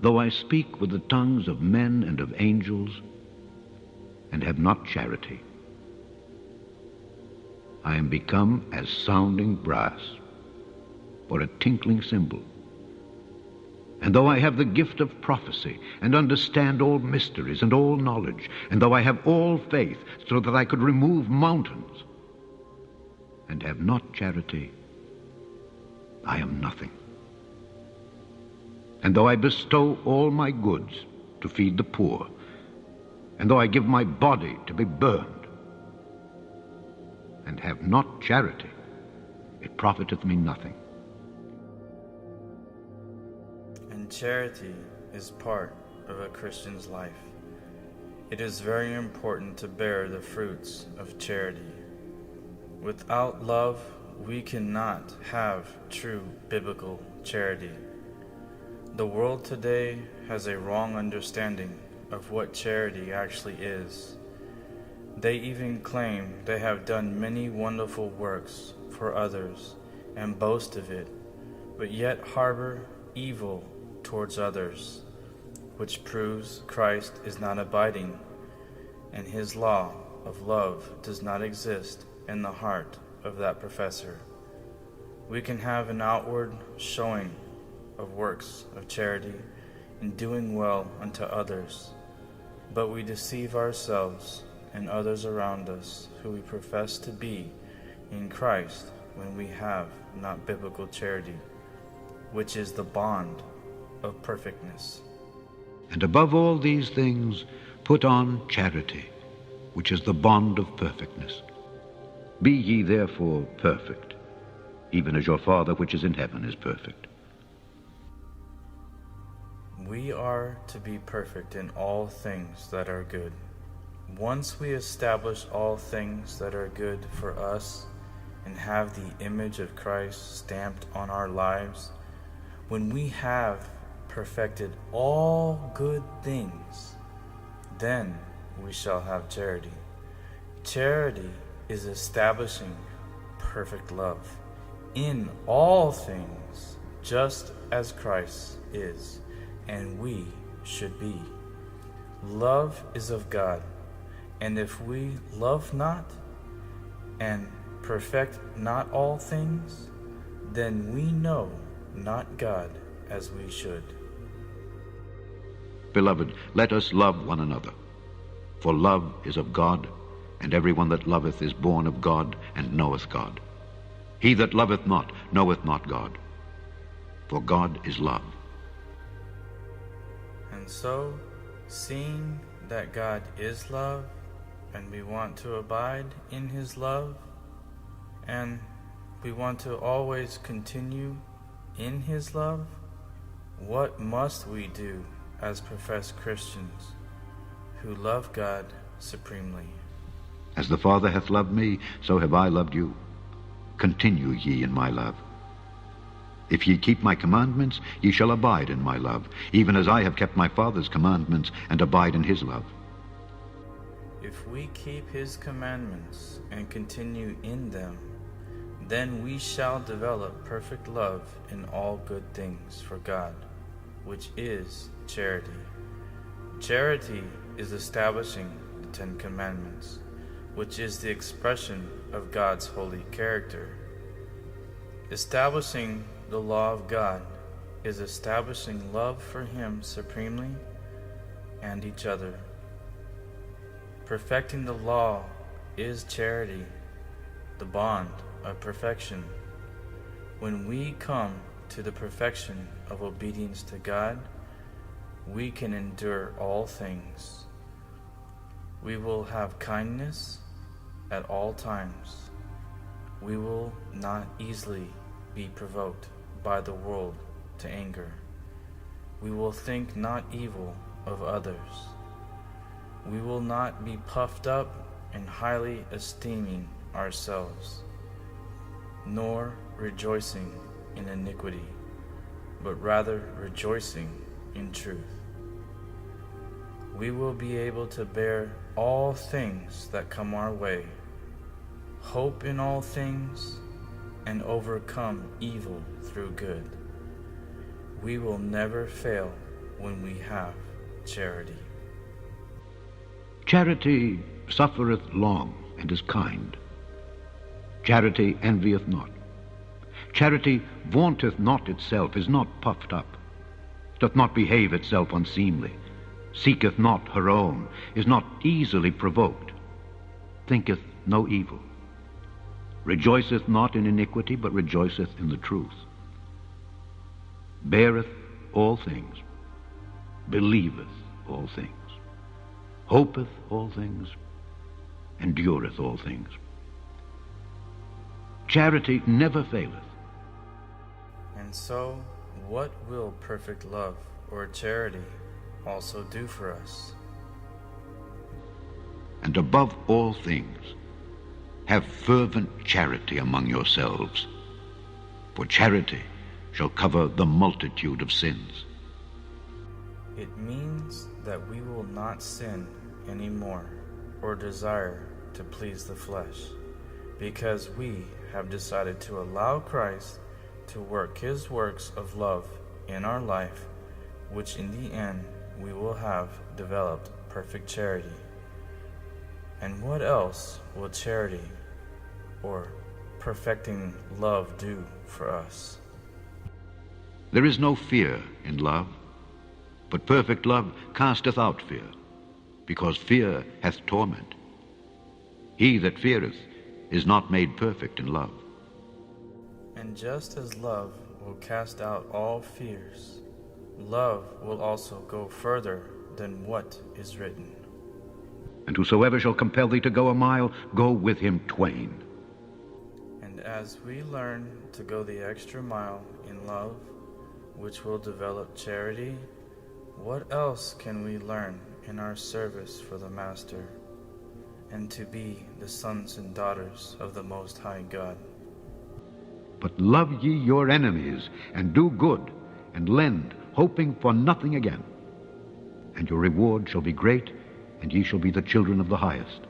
though I speak with the tongues of men and of angels, and have not charity, I am become as sounding brass, or a tinkling cymbal. And though I have the gift of prophecy, and understand all mysteries and all knowledge, and though I have all faith, so that I could remove mountains, and have not charity, I am nothing. And though I bestow all my goods to feed the poor, and though I give my body to be burned, and have not charity, it profiteth me nothing. And charity is part of a Christian's life. It is very important to bear the fruits of charity. Without love, we cannot have true biblical charity. The world today has a wrong understanding of what charity actually is. They even claim they have done many wonderful works for others and boast of it, but yet harbor evil towards others, which proves Christ is not abiding, and his law of love does not exist in the heart of that professor. We can have an outward showing of works of charity in doing well unto others, but we deceive ourselves and others around us who we profess to be in Christ when we have not biblical charity, which is the bond of perfectness. And above all these things, put on charity, which is the bond of perfectness. Be ye therefore perfect, even as your Father which is in heaven is perfect. We are to be perfect in all things that are good. Once we establish all things that are good for us and have the image of Christ stamped on our lives, when we have perfected all good things, then we shall have charity. Charity is establishing perfect love in all things, just as Christ is, and we should be. Love is of God, and if we love not and perfect not all things, then we know not God as we should. Beloved, let us love one another, for love is of God, and everyone that loveth is born of God and knoweth God. He that loveth not knoweth not God, for God is love. And so, seeing that God is love, and we want to abide in his love, and we want to always continue in his love, what must we do as professed Christians who love God supremely? As the Father hath loved me, so have I loved you. Continue ye in my love. If ye keep my commandments, ye shall abide in my love, even as I have kept my Father's commandments and abide in his love. If we keep his commandments and continue in them, then we shall develop perfect love in all good things for God, which is charity. Charity is establishing the 10 Commandments, which is the expression of God's holy character. Establishing the law of God is establishing love for him supremely and each other. Perfecting the law is charity, the bond of perfection. When we come to the perfection of obedience to God, we can endure all things. We will have kindness at all times. We will not easily be provoked by the world to anger. We will think not evil of others. We will not be puffed up and highly esteeming ourselves, nor rejoicing in iniquity, but rather rejoicing in truth. We will be able to bear all things that come our way, hope in all things, and overcome evil through good. We will never fail when we have charity. Charity suffereth long and is kind. Charity envieth not. Charity vaunteth not itself, is not puffed up, doth not behave itself unseemly, seeketh not her own, is not easily provoked, thinketh no evil, rejoiceth not in iniquity, but rejoiceth in the truth, beareth all things, believeth all things, hopeth all things, endureth all things. Charity never faileth. And so, what will perfect love or charity also do for us? And above all things, have fervent charity among yourselves, for charity shall cover the multitude of sins. It means that we will not sin anymore or desire to please the flesh, because we have decided to allow Christ to work his works of love in our life, which in the end we will have developed perfect charity. And what else will charity or perfecting love do for us? There is no fear in love, but perfect love casteth out fear, because fear hath torment. He that feareth is not made perfect in love. And just as love will cast out all fears, love will also go further than what is written. And whosoever shall compel thee to go a mile, go with him twain. And as we learn to go the extra mile in love, which will develop charity, what else can we learn in our service for the Master, and to be the sons and daughters of the Most High God? But love ye your enemies, and do good, and lend, hoping for nothing again. And your reward shall be great, and ye shall be the children of the highest.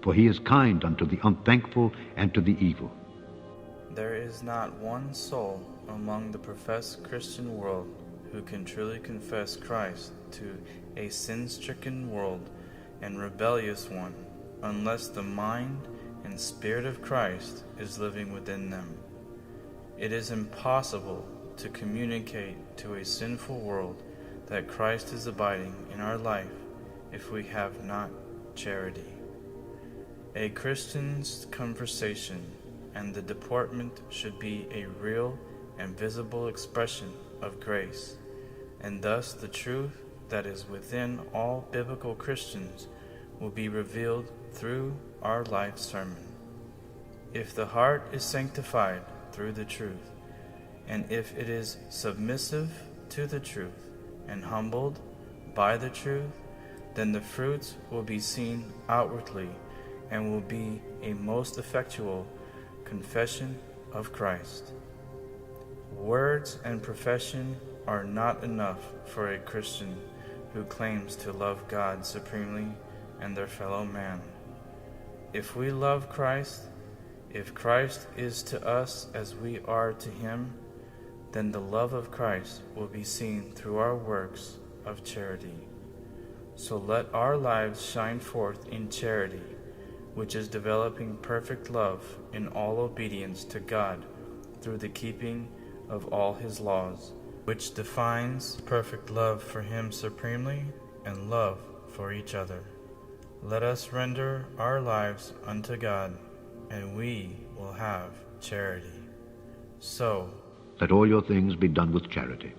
For he is kind unto the unthankful and to the evil. There is not one soul among the professed Christian world who can truly confess Christ to a sin-stricken world and rebellious one, unless the mind and spirit of Christ is living within them. It is impossible to communicate to a sinful world that Christ is abiding in our life if we have not charity. A Christian's conversation and the deportment should be a real and visible expression of grace, and thus the truth that is within all biblical Christians will be revealed through our life sermon. If the heart is sanctified through the truth, and if it is submissive to the truth and humbled by the truth, then the fruits will be seen outwardly and will be a most effectual confession of Christ. Words and profession are not enough for a Christian who claims to love God supremely and their fellow man. If we love Christ, if Christ is to us as we are to him, then the love of Christ will be seen through our works of charity. So let our lives shine forth in charity, which is developing perfect love in all obedience to God through the keeping of all his laws, which defines perfect love for him supremely and love for each other. Let us render our lives unto God, and we will have charity. So, let all your things be done with charity.